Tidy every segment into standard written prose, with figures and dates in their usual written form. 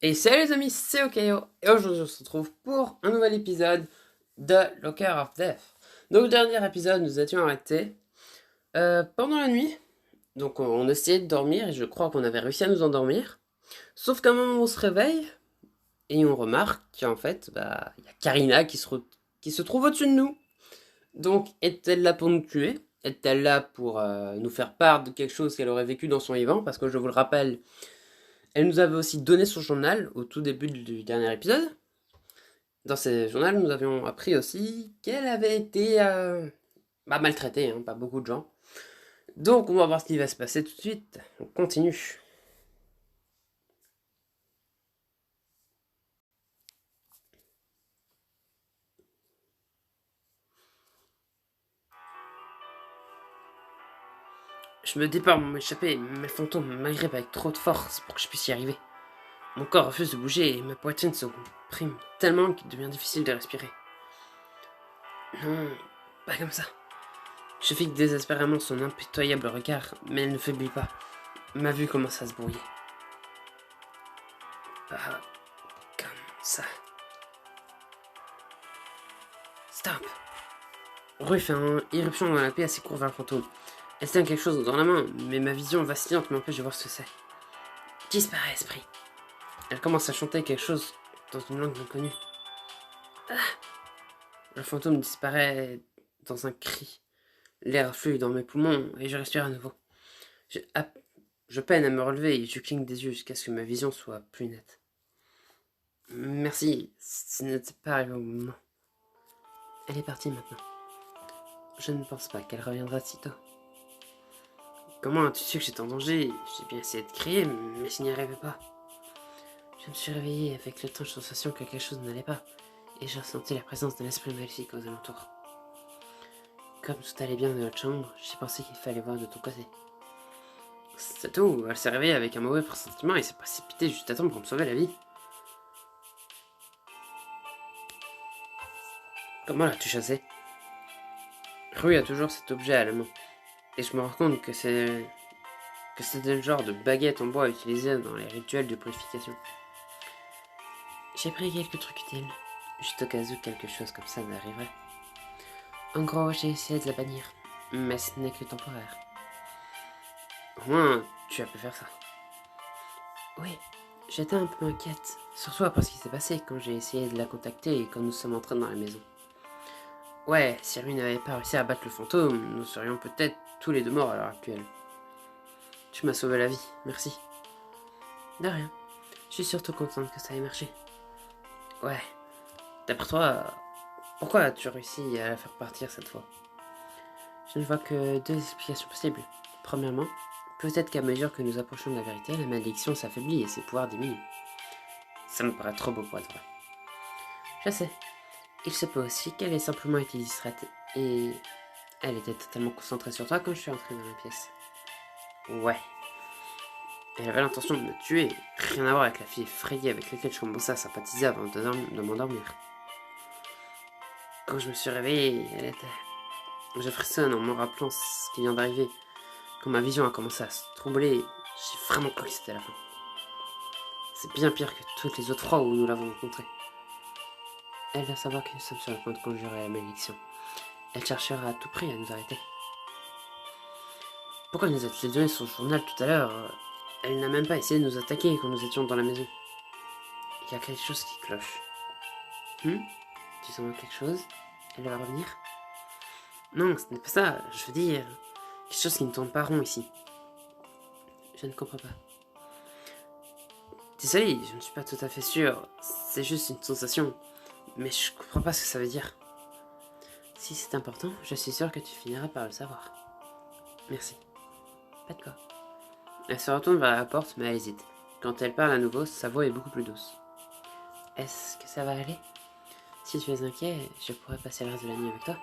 Et salut les amis, c'est Okayo, et aujourd'hui on se retrouve pour un nouvel épisode de Locker of Death. Donc, le dernier épisode, nous étions arrêtés pendant la nuit. Donc, on essayait de dormir et je crois qu'on avait réussi à nous endormir. Sauf qu'à un moment, on se réveille et on remarque qu'en fait, il y a Karina qui se trouve au-dessus de nous. Donc, est-elle là pour nous tuer? Est-elle là pour nous faire part de quelque chose qu'elle aurait vécu dans son vivant? Parce que je vous le rappelle, elle nous avait aussi donné son journal au tout début du dernier épisode. Dans ce journal, nous avions appris aussi qu'elle avait été maltraitée par beaucoup de gens. Donc, on va voir ce qui va se passer tout de suite. On continue. Je me dépare pour m'échapper, mais le fantôme m'agrippe avec trop de force pour que je puisse y arriver. Mon corps refuse de bouger et ma poitrine se comprime tellement qu'il devient difficile de respirer. Non, pas comme ça. Je fixe désespérément son impitoyable regard, mais elle ne faiblit pas. Ma vue commence à se brouiller. Pas comme ça. Stop. Rue fait une irruption dans la paix assez court vers le fantôme. Elle tient quelque chose dans la main, mais ma vision vacillante m'empêche de voir ce que c'est. Disparaît, esprit. Elle commence à chanter quelque chose dans une langue inconnue. Ah. Le fantôme disparaît dans un cri. L'air fleuille dans mes poumons et je respire à nouveau. Je peine à me relever et je cligne des yeux jusqu'à ce que ma vision soit plus nette. Merci, ce n'était pas arrivé au moment. Elle est partie maintenant. Je ne pense pas qu'elle reviendra si tôt. Comment as-tu su que j'étais en danger? J'ai bien essayé de crier, mais je n'y arrivais pas. Je me suis réveillée avec l'étrange sensation que quelque chose n'allait pas, et j'ai ressenti la présence d'un esprit maléfique aux alentours. Comme tout allait bien dans notre chambre, j'ai pensé qu'il fallait voir de ton côté. C'est tout, elle s'est réveillée avec un mauvais pressentiment et s'est précipitée juste à temps pour me sauver la vie. Comment l'as-tu chassé? Rue a toujours cet objet à la main, et je me rends compte que c'était le genre de baguette en bois utilisée dans les rituels de purification. J'ai pris quelques trucs utiles, juste au cas où quelque chose comme ça n'arriverait. En gros, j'ai essayé de la bannir, mais ce n'est que temporaire. Au moins, tu as pu faire ça. Oui, j'étais un peu inquiète, surtout après ce qui s'est passé quand j'ai essayé de la contacter et quand nous sommes entrés dans la maison. Ouais, si lui n'avait pas réussi à battre le fantôme, nous serions peut-être tous les deux morts à l'heure actuelle. Tu m'as sauvé la vie, merci. De rien, je suis surtout contente que ça ait marché. Ouais, d'après toi, pourquoi as-tu réussi à la faire partir cette fois? Je ne vois que deux explications possibles. Premièrement, peut-être qu'à mesure que nous approchons de la vérité, la malédiction s'affaiblit et ses pouvoirs diminuent. Ça me paraît trop beau pour être vrai. Je sais. Il se peut aussi qu'elle ait simplement été distraite et elle était totalement concentrée sur toi quand je suis entré dans la pièce. Ouais. Elle avait l'intention de me tuer, rien à voir avec la fille effrayée avec laquelle je commençais à sympathiser avant de m'endormir. Quand je me suis réveillé, elle était... Je frissonne en me rappelant ce qui vient d'arriver. Quand ma vision a commencé à se troubler, j'ai vraiment cru que c'était la fin. C'est bien pire que toutes les autres fois où nous l'avons rencontrée. Elle doit savoir que nous sommes sur le point de conjurer la malédiction. Elle cherchera à tout prix à nous arrêter. Pourquoi nous a-t-il donné son journal tout à l'heure? Elle n'a même pas essayé de nous attaquer quand nous étions dans la maison. Il y a quelque chose qui cloche. Tu sens quelque chose? Elle va revenir? Non, ce n'est pas ça, je veux dire... quelque chose qui ne tourne pas rond ici. Je ne comprends pas. Désolé, je ne suis pas tout à fait sûr. C'est juste une sensation. Mais je comprends pas ce que ça veut dire. Si c'est important, je suis sûr que tu finiras par le savoir. Merci. Pas de quoi. Elle se retourne vers la porte, mais elle hésite. Quand elle parle à nouveau, sa voix est beaucoup plus douce. Est-ce que ça va aller? Si tu es inquiet, je pourrais passer le reste de la nuit avec toi.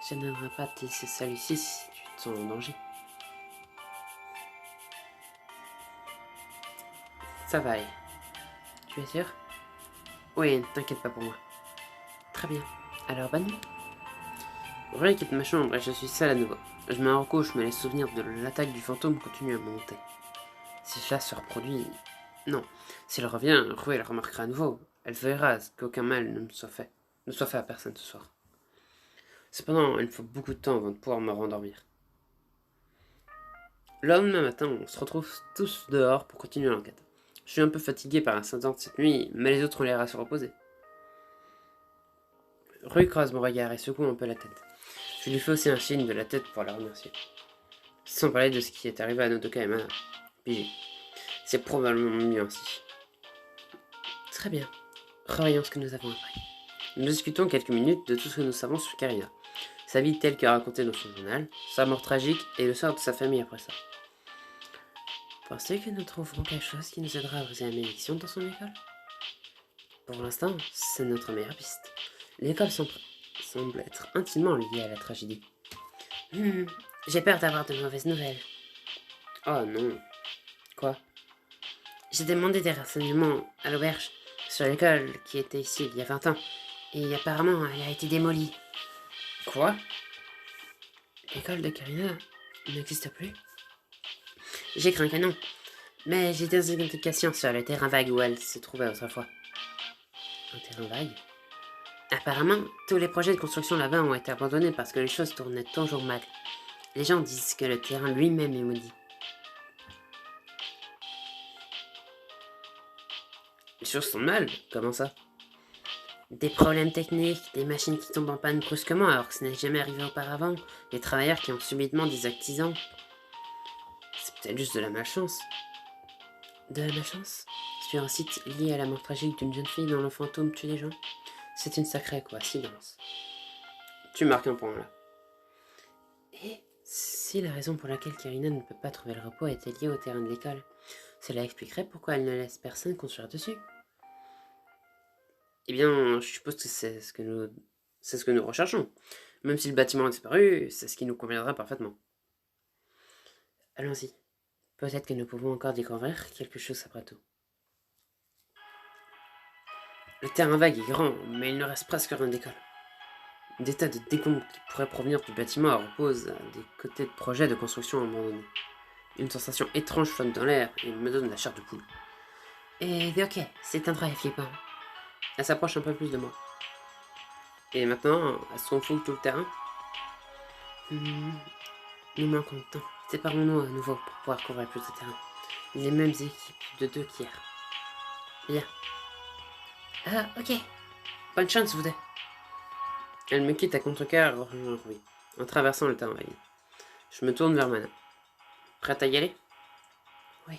Je ne donnerai pas te laisser seul ici si tu te sens en danger. Ça va aller. Tu es sûr? Oui, ne t'inquiète pas pour moi. Très bien. Alors bonne nuit. Rory quitte ma chambre et je suis seul à nouveau. Je me recouche, mais les souvenirs de l'attaque du fantôme continuent à monter. Si cela se reproduit, Non, si elle revient, Rue elle remarquera à nouveau. Elle verra qu'aucun mal ne soit fait à personne ce soir. Cependant, il me faut beaucoup de temps avant de pouvoir me rendormir. Le lendemain matin, on se retrouve tous dehors pour continuer l'enquête. Je suis un peu fatigué par l'incident de cette nuit, mais les autres ont l'air à se reposer. Rue croise mon regard et secoue un peu la tête. Je lui fais aussi un signe de la tête pour la remercier. Sans parler de ce qui est arrivé à Nodoka et Mana. Pigé. C'est probablement mieux ainsi. Très bien. Revoyons ce que nous avons appris. Nous discutons quelques minutes de tout ce que nous savons sur Karina. Sa vie telle que racontée dans son journal, sa mort tragique et le sort de sa famille après ça. Pensez que nous trouverons quelque chose qui nous aidera à briser la malédiction dans son école? Pour l'instant, c'est notre meilleure piste. L'école semble être intimement liée à la tragédie. J'ai peur d'avoir de mauvaises nouvelles. Oh non. Quoi? J'ai demandé des renseignements à l'auberge sur l'école qui était ici il y a 20 ans. Et apparemment, elle a été démolie. Quoi? L'école de Karina n'existe plus? J'ai craint que non. Mais j'ai des indications sur le terrain vague où elle se trouvait autrefois. Un terrain vague? Apparemment, tous les projets de construction là-bas ont été abandonnés parce que les choses tournaient toujours mal. Les gens disent que le terrain lui-même est maudit. Les choses sont mal? Comment ça? Des problèmes techniques, des machines qui tombent en panne brusquement alors que ce n'est jamais arrivé auparavant, des travailleurs qui ont subitement des accidents. C'est peut-être juste de la malchance. De la malchance? Sur un site lié à la mort tragique d'une jeune fille dont le fantôme tue les gens? C'est une sacrée coïncidence. Tu marques un point là. Et si la raison pour laquelle Karina ne peut pas trouver le repos était liée au terrain de l'école, cela expliquerait pourquoi elle ne laisse personne construire dessus. Eh bien, je suppose que c'est ce que nous recherchons. Même si le bâtiment a disparu, c'est ce qui nous conviendra parfaitement. Allons-y. Peut-être que nous pouvons encore découvrir quelque chose après tout. Le terrain vague est grand, mais il ne reste presque rien d'école. Des tas de décombres qui pourraient provenir du bâtiment reposent à des côtés de projets de construction abandonnés. Une sensation étrange flotte dans l'air et me donne la chair de poule. Et ok, c'est un travail flippant. Elle s'approche un peu plus de moi. Et maintenant, est-ce qu'on fout tout le terrain? Nous manquons de temps. Séparons-nous à nouveau pour pouvoir couvrir plus de terrain. Les mêmes équipes de deux qu'hier. Bien. Ah, ok. Bonne chance, vous deux. Elle me quitte à contre-cœur, oui, en traversant le terrain vague. Je me tourne vers Mana. Prête à y aller? Oui.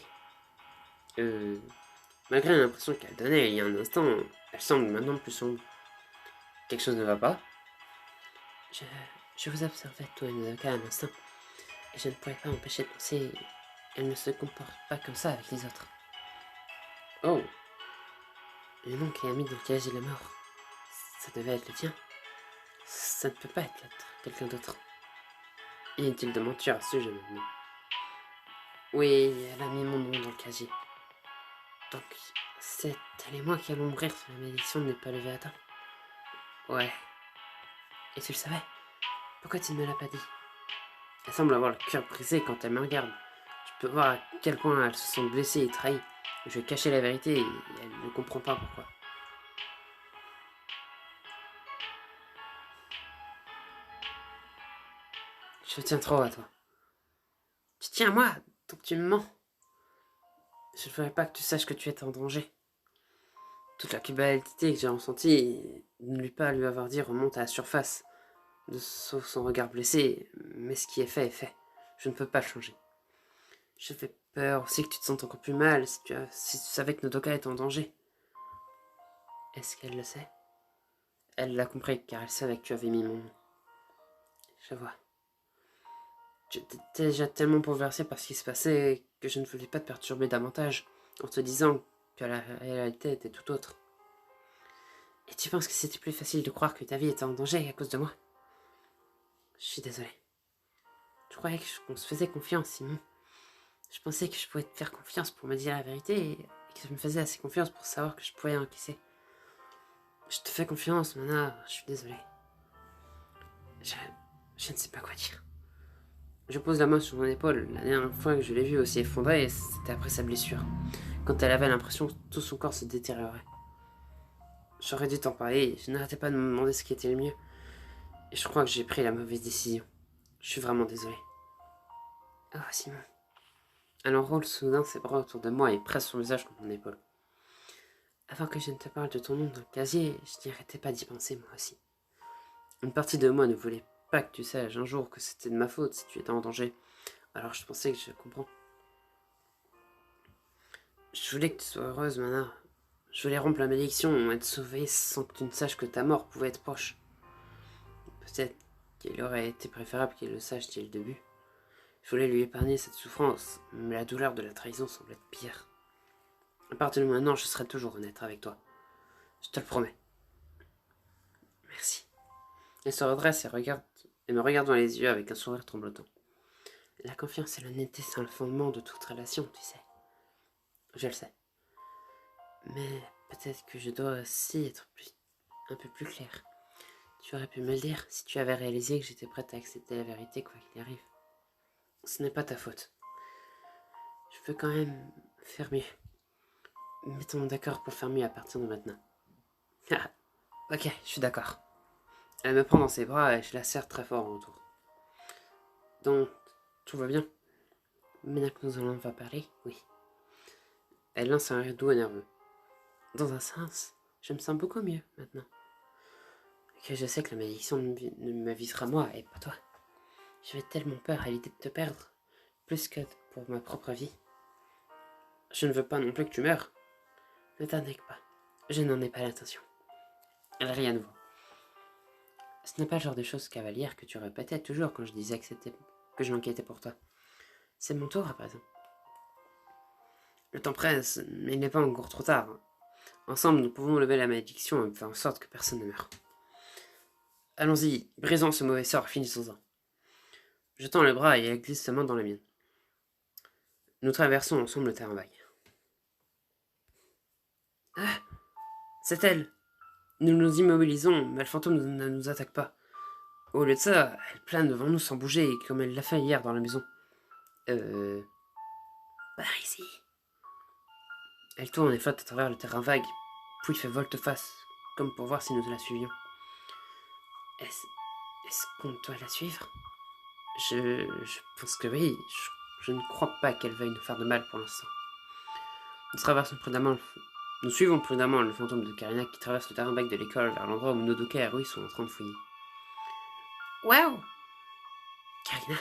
Malgré l'impression qu'elle donnait il y a un instant, elle semble maintenant plus sombre. Quelque chose ne va pas? Je vous observais tout et Nodoka à un instant, et je ne pouvais pas m'empêcher de penser. Elle ne se comporte pas comme ça avec les autres. Oh! Le nom qui a mis dans le cage de la mort. Ça devait être le tien. Ça ne peut pas être quelqu'un d'autre. Inutile de mentir à ce sujet maintenant. Oui, elle a mis mon nom dans le casier. Donc, c'est elle et moi qui allons mourir si la malédiction n'est pas levée à temps. Ouais. Et tu le savais? Pourquoi tu ne me l'as pas dit? Elle semble avoir le cœur brisé quand elle me regarde. Je peux voir à quel point elle se sent blessée et trahie. Je vais cacher la vérité et elle ne comprend pas pourquoi. Je tiens trop à toi. Tu tiens à moi, donc tu me mens. Je ne voudrais pas que tu saches que tu es en danger. Toute la culpabilité que j'ai ressentie, ne pas lui avoir dit remonte à la surface, sauf son regard blessé, mais ce qui est fait est fait. Je ne peux pas le changer. Je fais peur aussi que tu te sentes encore plus mal si tu savais que Nodoka est en danger. Est-ce qu'elle le sait? Elle l'a compris car elle savait que tu avais mis mon nom. Je vois. J'étais déjà tellement bouleversé par ce qui se passait que je ne voulais pas te perturber davantage en te disant que la réalité était tout autre. Et tu penses que c'était plus facile de croire que ta vie était en danger à cause de moi? Je suis désolé. Je croyais qu'on se faisait confiance, Simon. Je pensais que je pouvais te faire confiance pour me dire la vérité et que je me faisais assez confiance pour savoir que je pouvais encaisser. Je te fais confiance, Mana, je suis désolé. Je ne sais pas quoi dire. Je pose la main sur mon épaule. La dernière fois que je l'ai vue aussi effondrée, c'était après sa blessure. Quand elle avait l'impression que tout son corps se détériorait. J'aurais dû t'en parler, je n'arrêtais pas de me demander ce qui était le mieux. Et je crois que j'ai pris la mauvaise décision. Je suis vraiment désolé. Oh, Simon. Elle enroule soudain ses bras autour de moi et presse son visage contre mon épaule. Avant que je ne te parle de ton nom dans le casier, je n'arrêtais pas d'y penser moi aussi. Une partie de moi ne voulait pas que tu saches un jour que c'était de ma faute si tu étais en danger. Alors je pensais que je comprends. Je voulais que tu sois heureuse, Mana. Je voulais rompre la malédiction et te sauver sans que tu ne saches que ta mort pouvait être proche. Peut-être qu'il aurait été préférable qu'il le sache dès le début. Je voulais lui épargner cette souffrance, mais la douleur de la trahison semble être pire. À partir de maintenant, je serai toujours honnête avec toi. Je te le promets. Merci. Elle se redresse et me regarde dans les yeux avec un sourire tremblotant. La confiance et l'honnêteté sont le fondement de toute relation, tu sais. Je le sais. Mais peut-être que je dois aussi être un peu plus clair. Tu aurais pu me le dire si tu avais réalisé que j'étais prête à accepter la vérité quoi qu'il arrive. Ce n'est pas ta faute. Je peux quand même faire mieux. Mettons d'accord pour faire mieux à partir de maintenant. Ah, ok, je suis d'accord. Elle me prend dans ses bras et je la serre très fort en retour. Donc, tout va bien. Maintenant que nous allons va parler, oui. Elle lance un rire doux et nerveux. Dans un sens, je me sens beaucoup mieux maintenant. Que je sais que la malédiction ne me visera moi et pas toi. J'avais tellement peur à l'idée de te perdre, plus que pour ma propre vie. Je ne veux pas non plus que tu meurs. Ne t'inquiète pas, je n'en ai pas l'intention. Elle rit à nouveau. Ce n'est pas le genre de choses cavalières que tu répétais toujours quand je disais que je m'inquiétais pour toi. C'est mon tour à présent. Le temps presse, mais il n'est pas encore trop tard. Ensemble, nous pouvons lever la malédiction et faire en sorte que personne ne meure. Allons-y, brisons ce mauvais sort, finissons-en. Je tends le bras et elle glisse sa main dans la mienne. Nous traversons ensemble le terrain vague. Ah, c'est elle. Nous nous immobilisons, mais le fantôme ne nous attaque pas. Au lieu de ça, elle plane devant nous sans bouger, comme elle l'a fait hier dans la maison. Par ici. Elle tourne et flotte à travers le terrain vague, puis fait volte-face, comme pour voir si nous la suivions. Est-ce qu'on doit la suivre? Je pense que oui. Je ne crois pas qu'elle veuille nous faire de mal pour l'instant. Nous suivons prudemment le fantôme de Karina qui traverse le terrain vague de l'école vers l'endroit où Nodoka et Rui sont en train de fouiller. Waouh! Karina!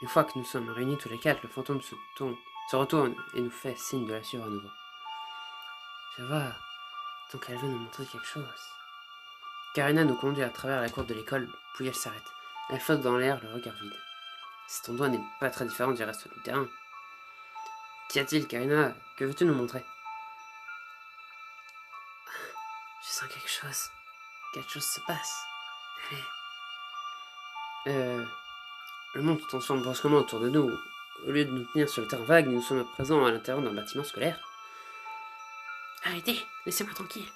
Une fois que nous sommes réunis tous les quatre, le fantôme se retourne et nous fait signe de la suivre à nouveau. Je vois, donc elle veut nous montrer quelque chose. Karina nous conduit à travers la cour de l'école, puis elle s'arrête. Elle flotte dans l'air, le regard vide. Si ton doigt n'est pas très différent du reste du terrain. Qu'y a-t-il, Karina? Que veux-tu nous montrer? Je sens quelque chose. Quelque chose se passe. Allez. Le monde se transforme brusquement autour de nous. Au lieu de nous tenir sur le terrain vague, nous sommes à présent à l'intérieur d'un bâtiment scolaire. Arrêtez, laissez-moi tranquille.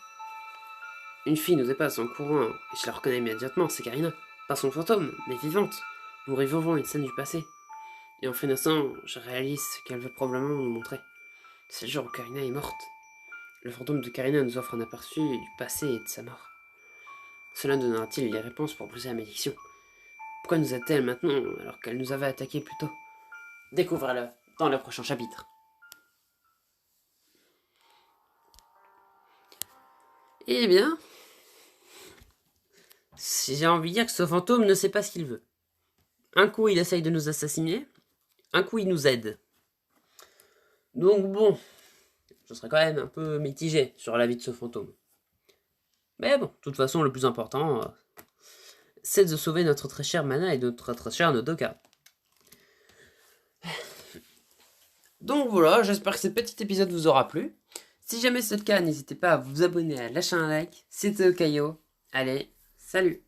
Une fille nous dépasse en courant, et je la reconnais immédiatement, c'est Karina. Pas son fantôme, mais vivante. Nous revivons une scène du passé. Et en finissant, je réalise ce qu'elle veut probablement nous montrer. C'est le jour où Karina est morte. Le fantôme de Karina nous offre un aperçu du passé et de sa mort. Cela nous donnera-t-il les réponses pour briser la malédiction? Pourquoi nous aide-t-elle maintenant alors qu'elle nous avait attaqués plus tôt? Découvrez-le dans le prochain chapitre. Eh bien, j'ai envie de dire que ce fantôme ne sait pas ce qu'il veut. Un coup, il essaye de nous assassiner, un coup, il nous aide. Donc bon, je serais quand même un peu mitigé sur la vie de ce fantôme. Mais bon, de toute façon, le plus important, c'est de sauver notre très chère Mana et notre très chère Nodoka. Donc voilà, j'espère que ce petit épisode vous aura plu. Si jamais c'est le cas, n'hésitez pas à vous abonner, à lâcher un like. C'était Okayo. Allez, salut!